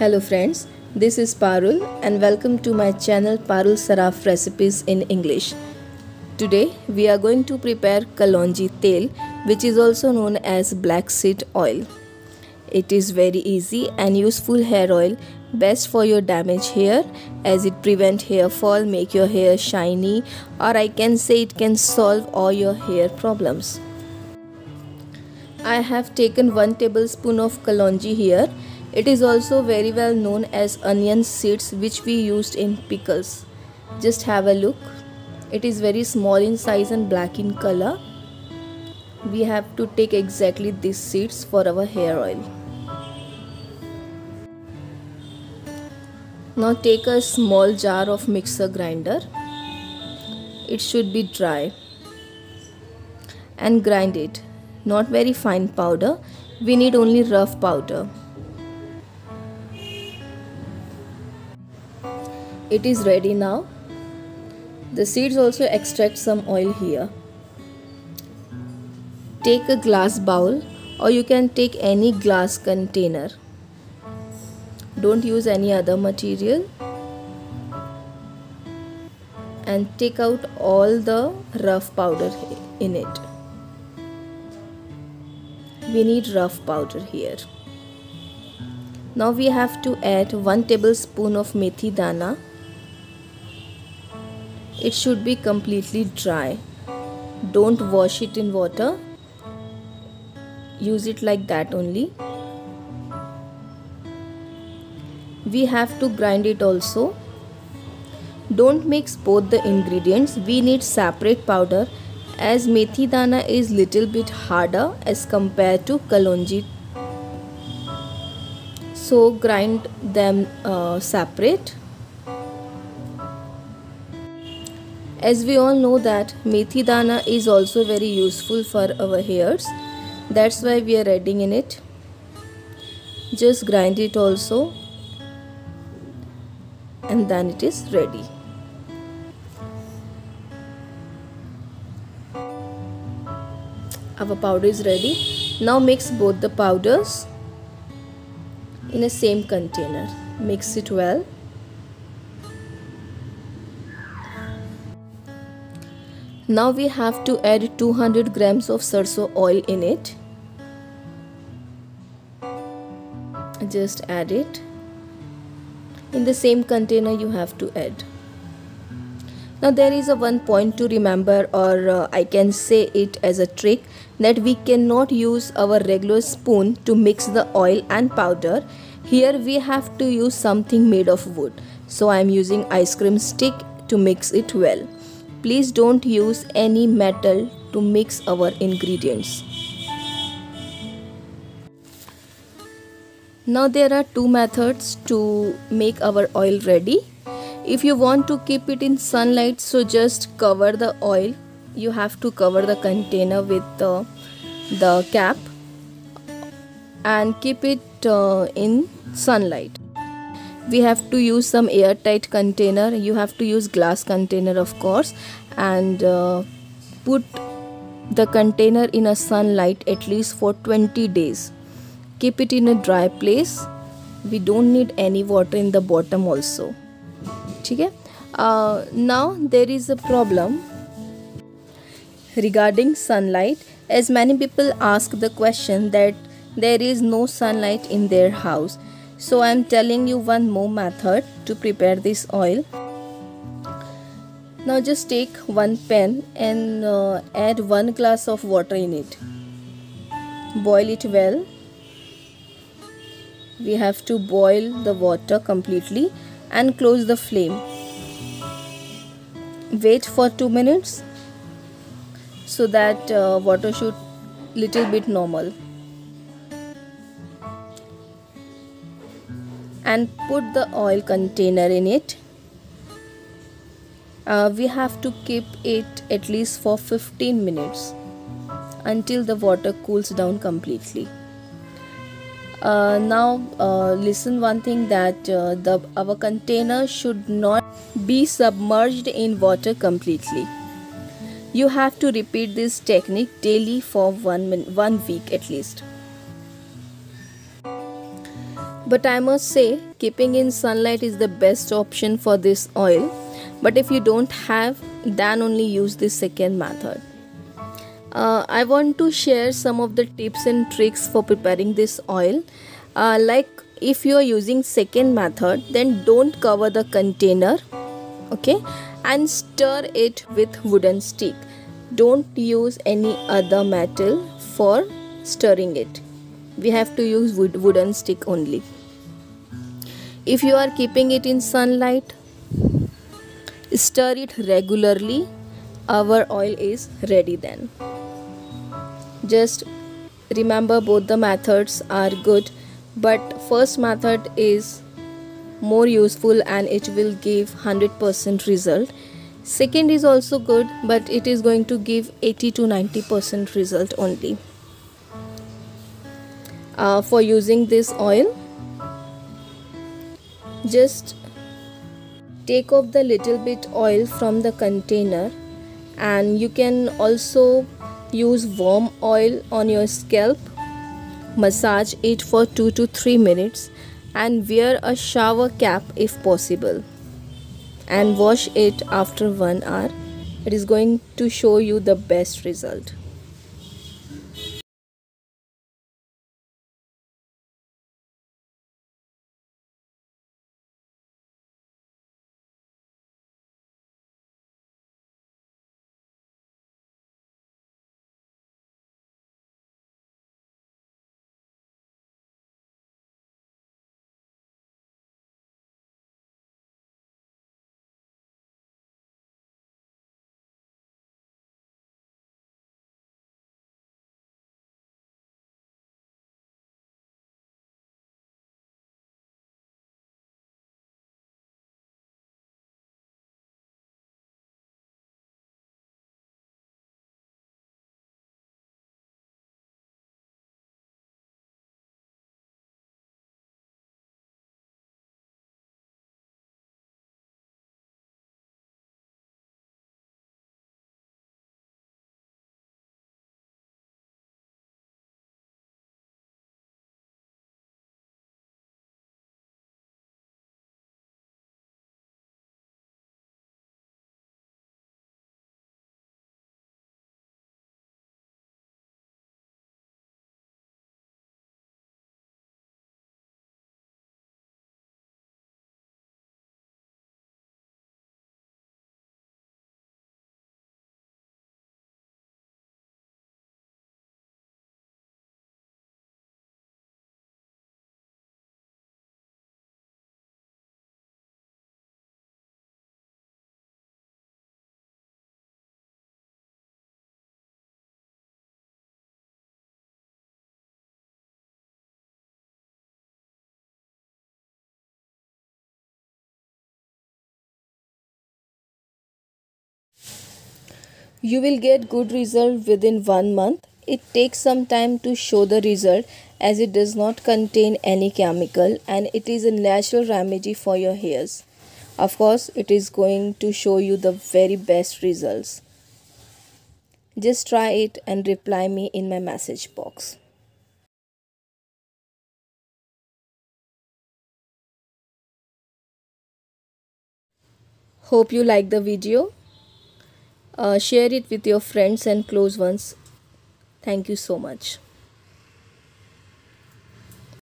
Hello friends, this is Parul and welcome to my channel Parul Saraf Recipes in English. Today we are going to prepare Kalonji Tel, which is also known as black seed oil. It is very easy and useful hair oil, best for your damaged hair as it prevents hair fall, make your hair shiny, or I can say it can solve all your hair problems. I have taken 1 tablespoon of kalonji here. It is also very well known as onion seeds which we used in pickles. Just have a look. It is very small in size and black in color. We have to take exactly these seeds for our hair oil. Now take a small jar of mixer grinder. It should be dry. And grind it. Not very fine powder. We need only rough powder. It is ready now. The seeds also extract some oil here. Take a glass bowl or you can take any glass container. Don't use any other material. And take out all the rough powder in it. We need rough powder here. Now we have to add 1 tablespoon of methi dana. It should be completely dry. Don't wash it in water. Use it like that only. We have to grind it also. Don't mix both the ingredients. We need separate powder as methi dana is little bit harder as compared to kalonji. So grind them separate. As we all know that methi dana is also very useful for our hairs. That's why we are adding in it. Just grind it also. And then it is ready. Our powder is ready. Now mix both the powders in a same container. Mix it well. Now we have to add 200 grams of sarson oil in it. Just add it. In the same container you have to add. Now there is a one point to remember, or I can say it as a trick, that we cannot use our regular spoon to mix the oil and powder. Here we have to use something made of wood. So I am using ice cream stick to mix it well. Please don't use any metal to mix our ingredients. Now there are two methods to make our oil ready. If you want to keep it in sunlight, so just cover the oil. You have to cover the container with the cap and keep it in sunlight. We have to use some airtight container. You have to use glass container of course, and put the container in a sunlight at least for 20 days. Keep it in a dry place. We don't need any water in the bottom also. Okay? Now there is a problem regarding sunlight, as many people ask the question that there is no sunlight in their house. So I am telling you one more method to prepare this oil. Now just take one pan and add 1 glass of water in it. Boil it well. We have to boil the water completely and close the flame. Wait for 2 minutes so that water should little bit normal. And put the oil container in it. We have to keep it at least for 15 minutes until the water cools down completely. Now listen one thing, that our container should not be submerged in water completely. You have to repeat this technique daily for 1 week at least. But I must say, keeping in sunlight is the best option for this oil. But if you don't have, then only use the second method. I want to share some of the tips and tricks for preparing this oil. Like if you are using second method, then don't cover the container, okay, and stir it with wooden stick. Don't use any other metal for stirring it. We have to use wooden stick only. If you are keeping it in sunlight, stir it regularly. Our oil is ready then. Just remember, both the methods are good, but first method is more useful and it will give 100% result. Second is also good, but it is going to give 80 to 90% result only. For using this oil, just take off the little bit oil from the container, and you can also use warm oil on your scalp. Massage it for 2 to 3 minutes and wear a shower cap if possible, and wash it after 1 hour. It is going to show you the best result. You will get good result within 1 month. It takes some time to show the result as it does not contain any chemical and it is a natural remedy for your hairs. Of course, it is going to show you the very best results. Just try it and reply me in my message box. Hope you like the video. Share it with your friends and close ones. Thank you so much.